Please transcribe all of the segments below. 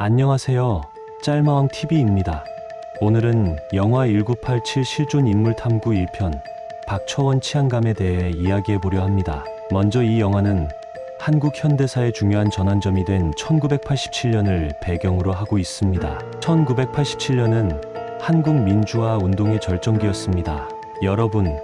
안녕하세요. 짤마왕 TV입니다. 오늘은 영화 1987 실존 인물 탐구 1편 박처원 치안감에 대해 이야기해보려 합니다. 먼저 이 영화는 한국 현대사의 중요한 전환점이 된 1987년을 배경으로 하고 있습니다. 1987년은 한국 민주화 운동의 절정기였습니다. 여러분,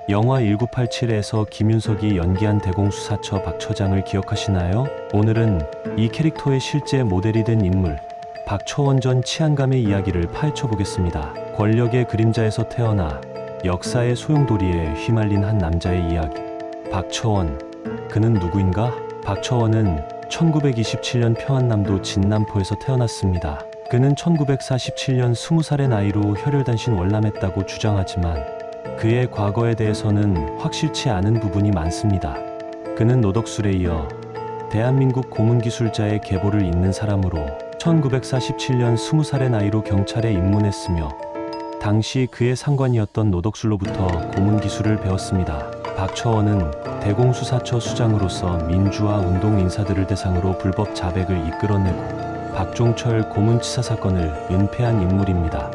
영화 1987에서 김윤석이 연기한 대공수사처 박 처장을 기억하시나요? 오늘은 이 캐릭터의 실제 모델이 된 인물 박처원 전 치안감의 이야기를 파헤쳐 보겠습니다. 권력의 그림자에서 태어나 역사의 소용돌이에 휘말린 한 남자의 이야기. 박처원, 그는 누구인가? 박처원은 1927년 평안남도 진남포에서 태어났습니다. 그는 1947년 20살의 나이로 혈혈단신 월남했다고 주장하지만 그의 과거에 대해서는 확실치 않은 부분이 많습니다. 그는 노덕술에 이어 대한민국 고문기술자의 계보를 잇는 사람으로 1947년 20살의 나이로 경찰에 입문했으며 당시 그의 상관이었던 노덕술로부터 고문기술을 배웠습니다. 박처원은 대공수사처 수장으로서 민주화 운동 인사들을 대상으로 불법 자백을 이끌어내고 박종철 고문치사 사건을 은폐한 인물입니다.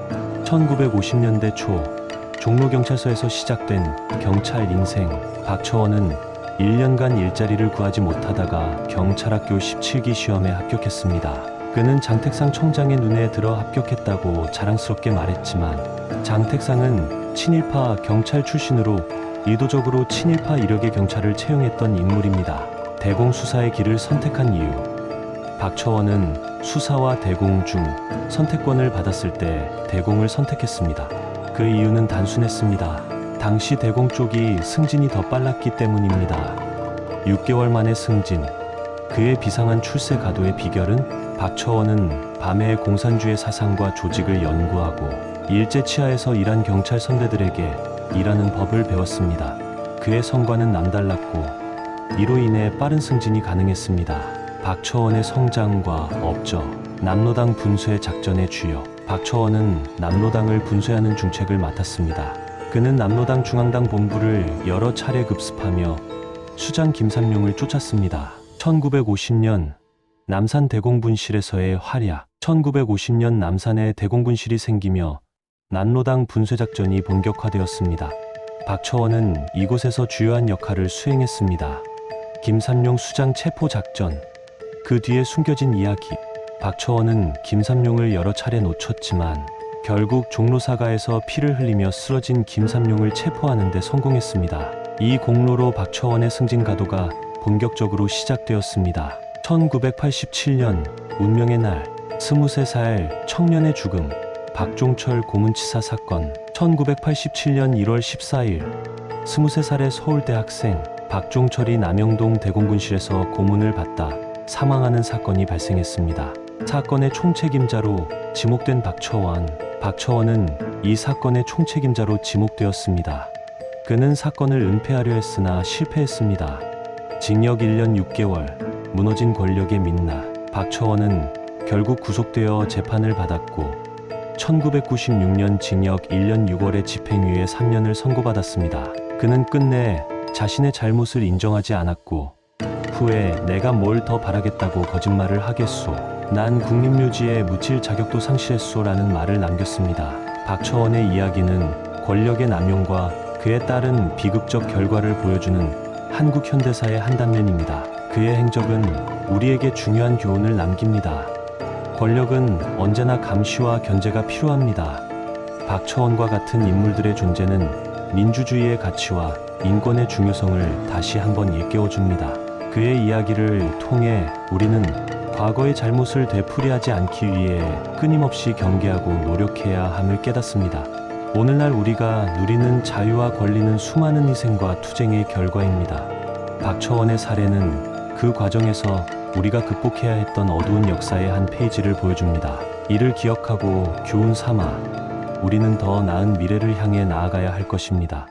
1950년대 초 종로경찰서에서 시작된 경찰 인생. 박처원은 1년간 일자리를 구하지 못하다가 경찰학교 17기 시험에 합격했습니다. 그는 장택상 청장의 눈에 들어 합격했다고 자랑스럽게 말했지만 장택상은 친일파 경찰 출신으로 의도적으로 친일파 이력의 경찰을 채용했던 인물입니다. 대공수사의 길을 선택한 이유. 박처원은 수사와 대공 중 선택권을 받았을 때 대공을 선택했습니다. 그 이유는 단순했습니다. 당시 대공 쪽이 승진이 더 빨랐기 때문입니다. 6개월 만에 승진. 그의 비상한 출세 가도의 비결은 박처원은 밤에 공산주의 사상과 조직을 연구하고 일제 치하에서 일한 경찰 선배들에게 일하는 법을 배웠습니다. 그의 성과는 남달랐고 이로 인해 빠른 승진이 가능했습니다. 박처원의 성장과 업적. 남로당 분쇄 작전의 주역. 박처원은 남로당을 분쇄하는 중책을 맡았습니다. 그는 남로당 중앙당 본부를 여러 차례 급습하며 수장 김삼룡을 쫓았습니다. 1950년 남산 대공분실에서의 활약. 1950년 남산에 대공분실이 생기며 남로당 분쇄 작전이 본격화되었습니다. 박처원은 이곳에서 주요한 역할을 수행했습니다. 김삼룡 수장 체포 작전. 그 뒤에 숨겨진 이야기. 박처원은 김삼룡을 여러 차례 놓쳤지만 결국 종로사가에서 피를 흘리며 쓰러진 김삼룡을 체포하는 데 성공했습니다. 이 공로로 박처원의 승진 가도가 본격적으로 시작되었습니다. 1987년 운명의 날. 23살 청년의 죽음. 박종철 고문치사 사건. 1987년 1월 14일 23살의 서울대 학생 박종철이 남영동 대공분실에서 고문을 받다 사망하는 사건이 발생했습니다. 사건의 총책임자로 지목된 박처원. 박처원은 이 사건의 총책임자로 지목되었습니다. 그는 사건을 은폐하려 했으나 실패했습니다. 징역 1년 6개월. 무너진 권력의 민낯. 박처원은 결국 구속되어 재판을 받았고 1996년 징역 1년 6월에 집행유예 3년을 선고받았습니다. 그는 끝내 자신의 잘못을 인정하지 않았고 후에 내가 뭘 더 바라겠다고 거짓말을 하겠소. 난 국립묘지에 묻힐 자격도 상실했소 라는 말을 남겼습니다. 박처원의 이야기는 권력의 남용과 그에 따른 비극적 결과를 보여주는 한국 현대사의 한 단면입니다. 그의 행적은 우리에게 중요한 교훈을 남깁니다. 권력은 언제나 감시와 견제가 필요합니다. 박처원과 같은 인물들의 존재는 민주주의의 가치와 인권의 중요성을 다시 한번 일깨워줍니다. 그의 이야기를 통해 우리는 과거의 잘못을 되풀이하지 않기 위해 끊임없이 경계하고 노력해야 함을 깨닫습니다. 오늘날 우리가 누리는 자유와 권리는 수많은 희생과 투쟁의 결과입니다. 박처원의 사례는 그 과정에서 우리가 극복해야 했던 어두운 역사의 한 페이지를 보여줍니다. 이를 기억하고 교훈 삼아 우리는 더 나은 미래를 향해 나아가야 할 것입니다.